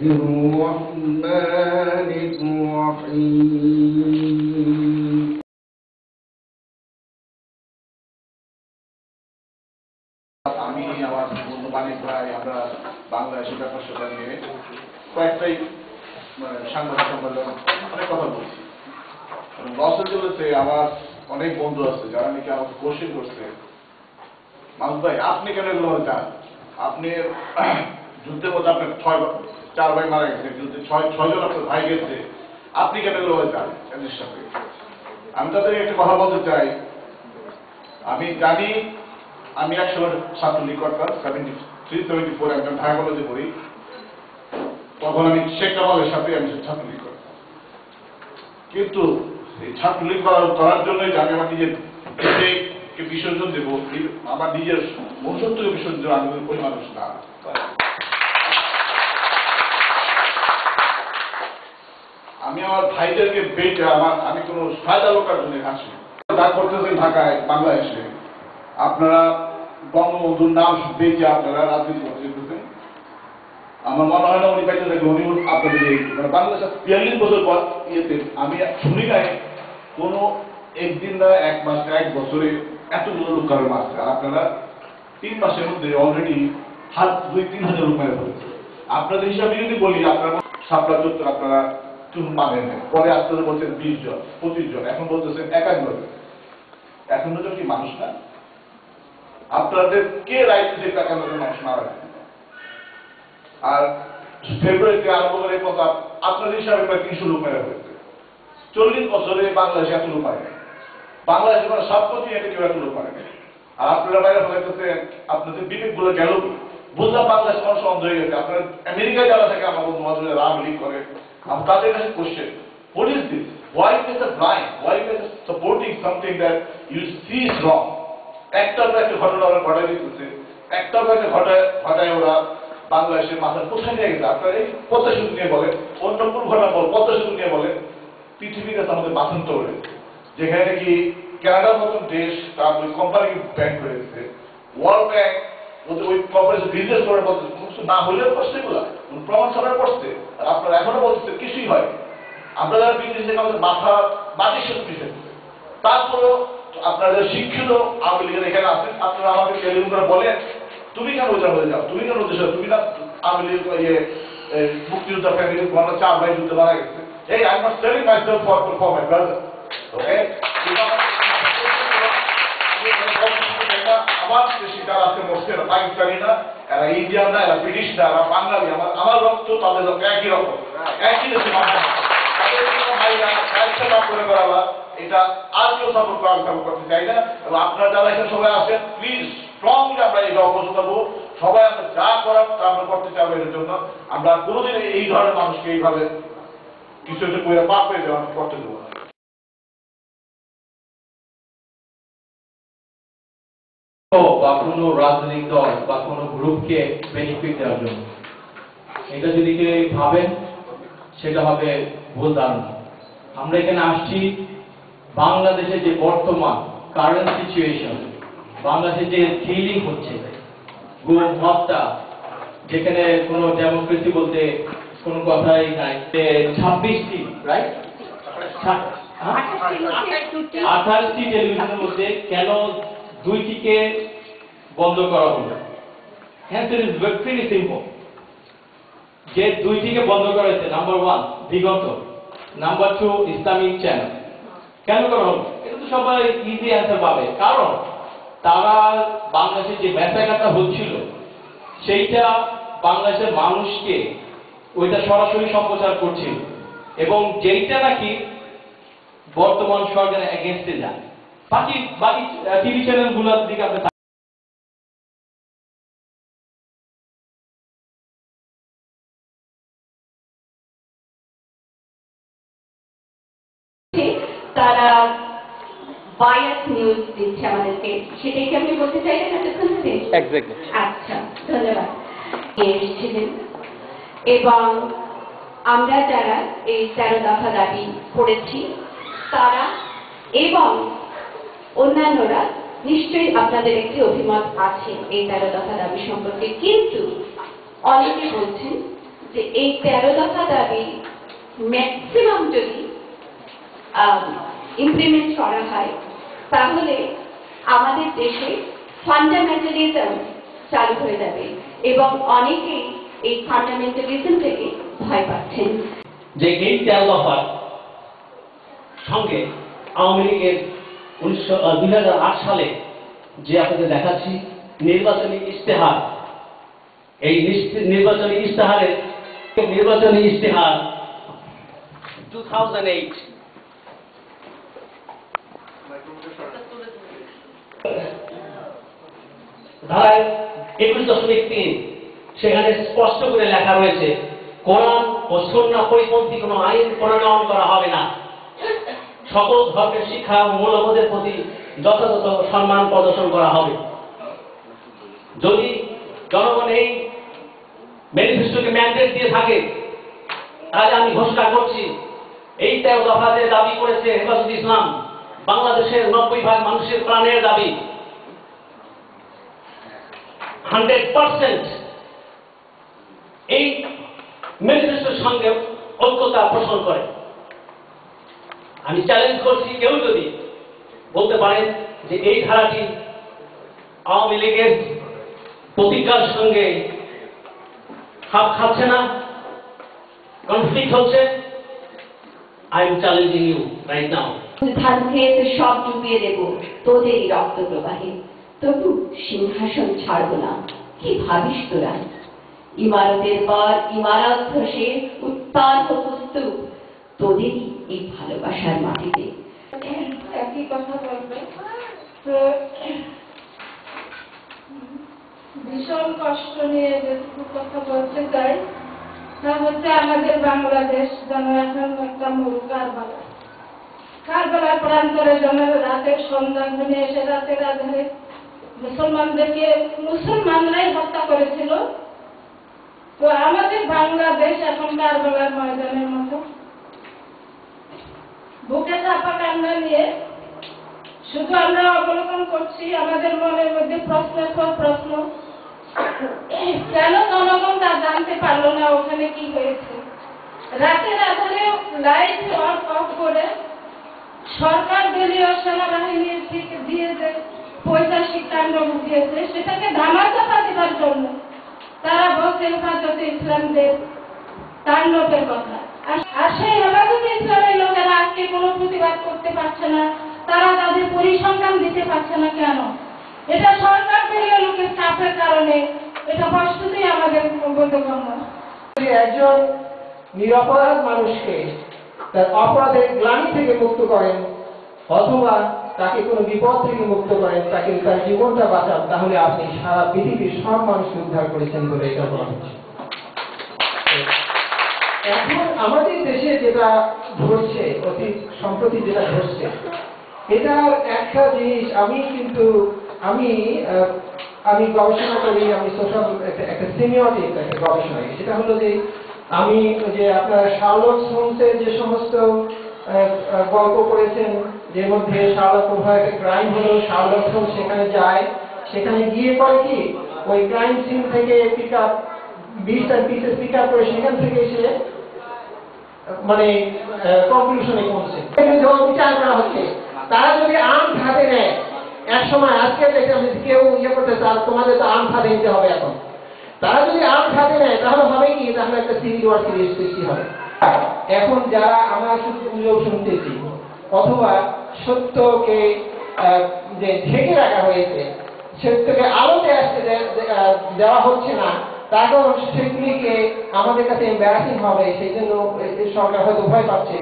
الرحمن الرحيم আমি আমার বন্ধু মানিক ভাই আমরা বাংলাদেশের ব্যাপার সেটা নিয়ে কয়েকটাই সাংবাদিক সম্মেলন অনেক কথা বলছি। লস এঞ্জেলেসে আমার অনেক বন্ধু আছে যারা নাকি আমাকে কোশ্চেন করছে, মানিক ভাই আপনি কেন এগুলো চান? আপনি যুদ্ধের মধ্যে আপনার 4 ভাই মারা গেছে, যুদ্ধে 6 জন আপনার ভাই গেছে, আপনি কেন এগুলো চান? এদের সাথে আমি তাদের একটা কথা বলতে চাই। আমি জানি আমি একসময় ছাত্রলীগ করতাম, 73-74 একজন ঢাকা কলেজে পড়ি, তখন আমি শেখ কামালের সাথে আমি ছাত্রলীগ করতাম। কিন্তু এই ছাত্রলীগ করার জন্যই যে আমি আমার নিজের দেশকে বিসর্জন দেব, আমার নিজের মনুষ্যত্বকে বিসর্জন আমি ওই মানুষ না। আমি আমার ভাইদেরকে বেঁচে আমি কোনো ফায়দা লোকার জন্য আসি যা করতেছেন ঢাকায় বাংলাদেশে, আপনারা বঙ্গবন্ধুর নাম বেঁচে আপনারা রাজনীতি করতেছেন। আমার মনে হয় না উনি বেঁচে থাকবে, উনি আপনাদের বাংলাদেশের 42 বছর পর ইয়েতে আমি শুনি নাই কোনো একদিন না 1 মাস না 1 বছরে এতগুলো লোক কারো মারছে, আর আপনারা 3 মাসের মধ্যে অলরেডি 2-3 হাজার লোক মেরে ফেলেছে। আপনাদের হিসাবে যদি বলি আপনারা সাপলা চত্বর আপনারা মানেন, পরে আপনাদের বলছেন 20 জন 25 জন, এখন বলতেছেন 51 জন। 51 জন কি মানুষ না? আপনাদের কে রাইট দিতে 51 জন মানুষ মারা যায়? আর ফেব্রুয়ারিতে আরম্ভ করে কথা আপনাদের হিসাবে প্রায় 300 লোক মেরা হয়েছে। 40 বছরে বাংলাদেশে এত লোক মারে, বাংলাদেশে কোনো সবপতি এটা কেউ এত লোক মারে। আর আপনারা বাইরে ফেলাইতেছে, আপনাদের বিবেক গুলো গেল বুঝলাম বাংলাদেশ মানুষ অন্ধ হয়ে গেছে। আপনারা আমেরিকায় যারা থাকে আমার বন্ধু বান্ধব রাম লিগ করে, তাদের কাছে question, what is this? Why is it blind? Why is it supporting something that you see is wrong? একটা ঘটনা ওরা ঘটাই দিতেছে, একটা ঘটায় ওরা বাংলাদেশের মাথায় কোথায় নিয়ে গেছে। আপনারা এই পদ্মা সেতু নিয়ে বলেন, অন্য কোন ঘটনা বল, পদ্মা সেতু নিয়ে বলেন, পৃথিবীর কাছে আমাদের মাথন তোলে, যেখানে নাকি কানাডার মতন দেশ তার ওই কোম্পানিকে ব্যাংক করে দিচ্ছে, ওয়ার্ল্ড ব্যাংক ওই কোম্পানি বিজনেস করার বলতে না হলেও করছে, এগুলা প্রমাণ সবাই করছে। আর আপনারা এখনো বলতেছে কিছুই হয়। আমরা যারা বিজনেস থেকে আমাদের মাথা মাটির সাথে মিশে, তারপরেও আপনারা শিক্ষিত আওয়ামী লীগের এখানে আছেন, আপনারা আমাকে টেলিফোন করে বলেন তুমি কেন ওইটা হয়ে যাও, তুমি কেন দেশ, তুমি না আওয়ামী লীগ মুক্তিযোদ্ধা ফ্যামিলি, তোমার 4 ভাই যুদ্ধে মারা গেছে। এই I am not selling myself for my brother, okay? আমার দেশে যারা আছে মরছে, এরা পাকিস্তানি না, এরা ইন্ডিয়ান না, এরা ব্রিটিশ না, এরা বাঙালি। আমার রক্ত তাদের রক্ত একই রকম, একই দেশে করে করাবা, এটা আর কেউ সাপোর্ট করতে চাই না। এবং আপনারা যারা এখানে সবাই আসেন, প্লিজ স্ট্রংলি আমরা এটা অপছন্দ করবো। সবাই আমরা যা করার তা আমরা করতে চাবো। এর জন্য আমরা কোনোদিন এই ধরনের মানুষকে এইভাবে কিছু একটা করে পাপ পেয়ে দেওয়া করতে দেবো না। বা কোনো রাজনৈতিক দল বা কোনো গ্রুপকে বেনিফিট দেওয়ার জন্য, এটা যদি কেউ ভাবেন সেটা হবে ভুল ধারণা। আমরা এখানে আসছি বাংলাদেশে যে বর্তমান কারেন্ট সিচুয়েশন, বাংলাদেশে যে কিলিং হচ্ছে, গুম হত্যা, যেখানে কোনো ডেমোক্রেসি বলতে কোনো কথাই নাই। 26টি রাইট 28টি টেলিভিশনের মধ্যে কেন 2টিকে বন্ধ করা হলো? হ্যাঁ, ইট ইজ ভেরি সিম্পল। যে 2টিকে বন্ধ করা হয়েছে, নাম্বার 1 বিগত, নাম্বার 2 ইসলামিক চ্যানেল। কেন করা হলো? এটা তো সবাই ইজি অ্যান্সার পাবে। কারণ তারা বাংলাদেশে যে মেসাকাটা হচ্ছিল সেইটা বাংলাদেশের মানুষকে ওইটা সরাসরি সম্প্রচার করছিল, এবং যেইটা নাকি বর্তমান সরকারের এগেনস্টে যায়। বাকি টিভি চ্যানেলগুলোর দিকে আপনি তারা বায়াস নিউজ দিচ্ছে আমাদেরকে, সেটাই কি আপনি বলতে চাইলেন এতক্ষণ ধরে? এক্স্যাক্টলি। আচ্ছা, ধন্যবাদ। এসেছিলেন এবং আমরা যারা এই 13 দফা দাবি করেছি তারা এবং অন্যান্যরা নিশ্চয়ই আপনাদের একটি অভিমত আছে এই 13 দফা দাবি সম্পর্কে। কিন্তু অনেকে বলছেন যে এই 13 দফা দাবি ম্যাক্সিমাম যদি ইমপ্লিমেন্ট করা হয় তাহলে আমাদের দেশে ফান্ডামেন্টালিজম চালু হয়ে যাবে এবং অনেকেই এই ফান্ডামেন্টালিজম থেকে ভয় পাচ্ছেন। যে এই 13 দফার সঙ্গে আওয়ামী লীগের 2008 সালে যে আপনাদের দেখাচ্ছি নির্বাচনী ইশতেহার, এই নির্বাচনী ইশতেহার 2008 ধারায় 21.3 সেখানে স্পষ্ট করে লেখা রয়েছে কোরআন ও সুন্নাহ পরিপন্থী কোনো আইন প্রণয়ন করা হবে না। সকল ধর্মের শিক্ষা ও মূল্যবোধের প্রতি যথাযথ সম্মান প্রদর্শন করা হবে। যদি জনগণ এই ম্যানিফেস্টোকে ম্যান্ডেট দিয়ে থাকে তাহলে আমি ঘোষণা করছি এই 13 দফাতে দাবি করেছে হেফাজত ইসলাম বাংলাদেশের 90% মানুষের প্রাণের দাবি 100% এই ম্যানিফেস্টোর সঙ্গে ঐক্যতা পোষণ করে। আমি চ্যালেঞ্জ করছি কেউ যদি বলতে পারেন যে এই ধারাটি আওয়ামী লীগের প্রতিজ্ঞার সঙ্গে খাপ খাচ্ছে না, কনফ্লিক্ট হচ্ছে, I am challenging you right now. ধান খেয়ে সব ডুবিয়ে দেব তোদেরই রক্ত প্রবাহে, তবু সিংহাসন ছাড়ব না। কি ভাবিস তোরা? ইমারতের পর ইমারত ধসে উত্তাল স্তূপ তোদেরই এই ভালোবাসার মাটিতে। একই কথা বলবে তো ভীষণ কষ্ট নিয়ে যেটুকু কথা বলতে চাই তা হচ্ছে আমাদের বাংলাদেশ যেন এখন একটা মরু কারবালা। কারবালার প্রান্তরে যেন রাতের সন্ধ্যা ঘনিয়ে এসে রাতের আধারে মুসলমানদেরকে মুসলমানরাই হত্যা করেছিল। তো আমাদের বাংলাদেশ এখন কারবালার ময়দানের মতো বুকে চাপা কান্না নিয়ে শুধু আমরা অবলোকন করছি। আমাদের মনের মধ্যে প্রশ্নের পর প্রশ্ন, কেন জনগণ তা জানতে পারলো না ওখানে কি হয়েছে? রাতের আধারে লাইট অফ করে সরকার দলীয় সেনাবাহিনীর থেকে দিয়ে যে পৈশাচিক কাণ্ড ঘটিয়েছে সেটাকে ধামাচাপা দেওয়ার জন্য তারা বলছে হেফাজতে ইসলামদের তাণ্ডবের কথা। আর সেই হেফাজতে ইসলামের লোকেরা আজকে কোনো প্রতিবাদ করতে পারছে না, তারা তাদের পরিসংখ্যান দিতে পারছে না। কেন? এটা সরকার দলীয় লোকের চাপের কারণে। এটা স্পষ্টতই আমাদের বোধগম্য। একজন নিরপরাধ মানুষকে তার অপরাধের গ্লানি থেকে মুক্ত করেন অথবা তাকে কোনো বিপদ থেকে মুক্ত করেন, তাকে তার জীবনটা বাঁচান, তাহলে আপনি সারা পৃথিবীর সব মানুষকে উদ্ধার করেছেন বলে এটা বলা হচ্ছে। এখন আমাদের দেশে যেটা ঘটছে, অতি সম্প্রতি যেটা ঘটছে, এটার একটা জিনিস আমি গবেষণা করি, আমি সোশ্যাল একটা সিমিওটিক একটা গবেষণা, সেটা হলো যে আমি যে আপনার শার্লক হোমসের যে সমস্ত গল্প করেছেন, যের মধ্যে শার্লক হোমসের একটা ক্রাইম হলো, শার্লক হোমস সেখানে যায়, সেখানে গিয়ে করে কি ওই ক্রাইম সিন থেকে পিক আপ 20টা পিসেস পিক আপ করে সেখান থেকে এসে মানে কনক্লুশনে পৌঁছে বিচার করা হচ্ছে। তারা যদি আর্ম হাতে নেয় এক সময়, আজকে কেউ করতে চান তোমাদের তো আর্ম হাতে নিতে হবে এখন, তারা যদি আর্ম হাতে নেয় তাহলে হবে কি, তাহলে একটা সিভিল ওয়ার সৃষ্টি হবে। এখন যারা আমরা শুধু গুজব শুনতেছি অথবা সত্যকে যে ঢেকে রাখা হয়েছে, সত্যকে আলোতে আসতে দেওয়া হচ্ছে না, তার কারণ সেগুলিকে আমাদের কাছে এম্বারাসিং হবে, সেই জন্য সরকার হয়তো ভয় পাচ্ছে।